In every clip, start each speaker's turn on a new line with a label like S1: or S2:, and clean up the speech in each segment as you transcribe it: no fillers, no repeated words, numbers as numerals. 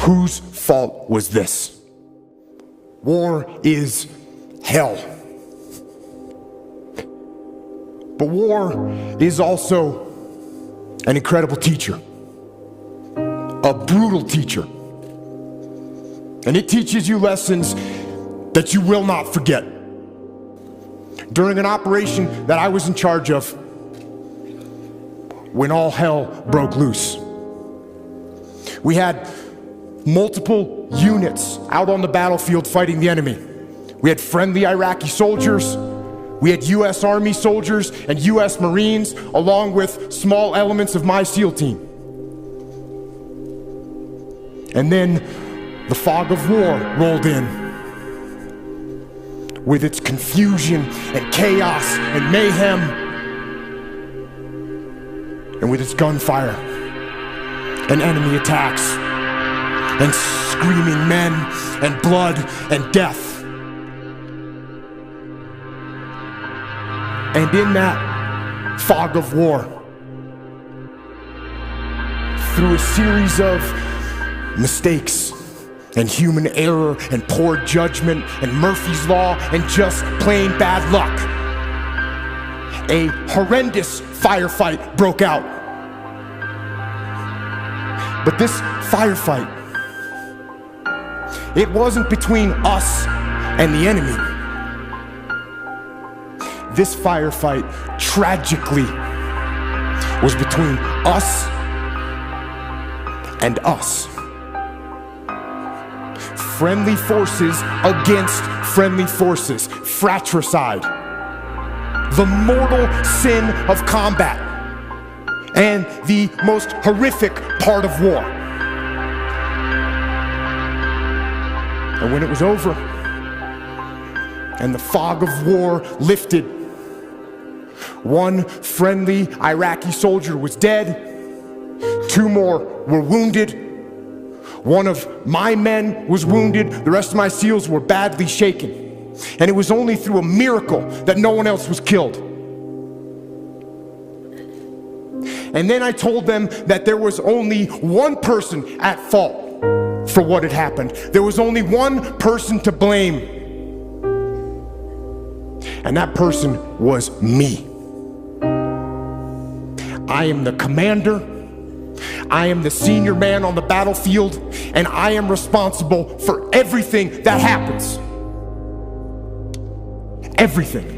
S1: Whose fault was this? War is hell. But war is also an incredible teacher, a brutal teacher. And it teaches you lessons that you will not forget. During an operation that I was in charge of, when all hell broke loose, we had multiple units out on the battlefield fighting the enemy. We had friendly Iraqi soldiers, we had U.S. Army soldiers and U.S. Marines, along with small elements of my SEAL team. And then the fog of war rolled in, with its confusion and chaos and mayhem, and with its gunfire and enemy attacks and screaming men and blood and death. And in that fog of war, through a series of mistakes and human error and poor judgment and Murphy's Law and just plain bad luck, a horrendous firefight broke out. But this firefight, it wasn't between us and the enemy. This firefight, tragically, was between us and us. Friendly forces against friendly forces. Fratricide. The mortal sin of combat. And the most horrific part of war. And when it was over, and the fog of war lifted, one friendly Iraqi soldier was dead, 2 more were wounded, one of my men was wounded, the rest of my SEALs were badly shaken. And it was only through a miracle that no one else was killed. And then I told them that there was only one person at fault for what had happened. There was only one person to blame. And that person was me. I am the commander, I am the senior man on the battlefield, and I am responsible for everything that happens. Everything.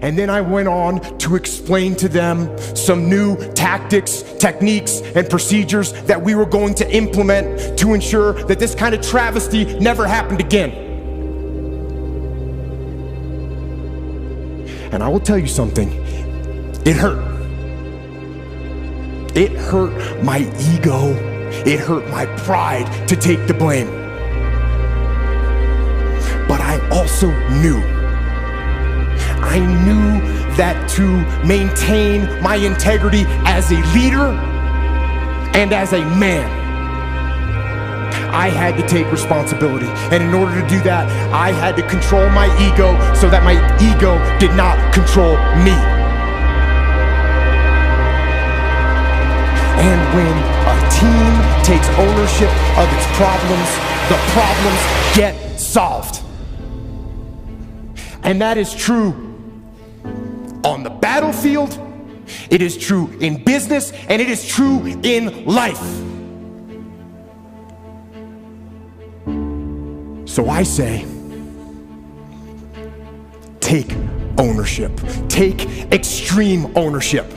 S1: And then I went on to explain to them some new tactics, techniques, and procedures that we were going to implement to ensure that this kind of travesty never happened again. And I will tell you something, it hurt. It hurt my ego, it hurt my pride to take the blame. But I also knew that to maintain my integrity as a leader and as a man, I had to take responsibility. And in order to do that, I had to control my ego so that my ego did not control me. And when a team takes ownership of its problems, the problems get solved. And that is true on the battlefield, it is true in business, and it is true in life. So I say, take ownership. Take extreme ownership.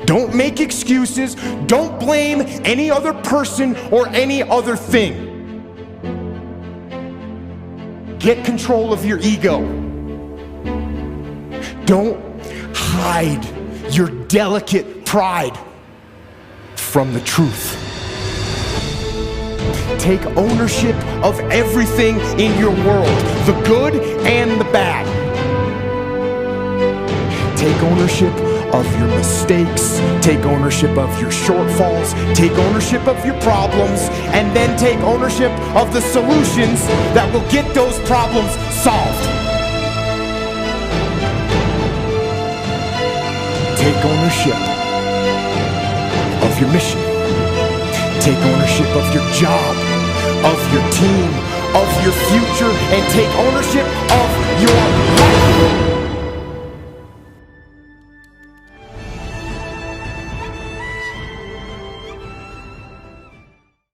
S1: Don't make excuses. Don't blame any other person or any other thing. Get control of your ego. Don't hide your delicate pride from the truth. Take ownership of everything in your world, the good and the bad. Take ownership of your mistakes, take ownership of your shortfalls, take ownership of your problems, and then take ownership of the solutions that will get those problems solved. Take ownership of your mission. Take ownership of your job, of your team, of your future, and take ownership of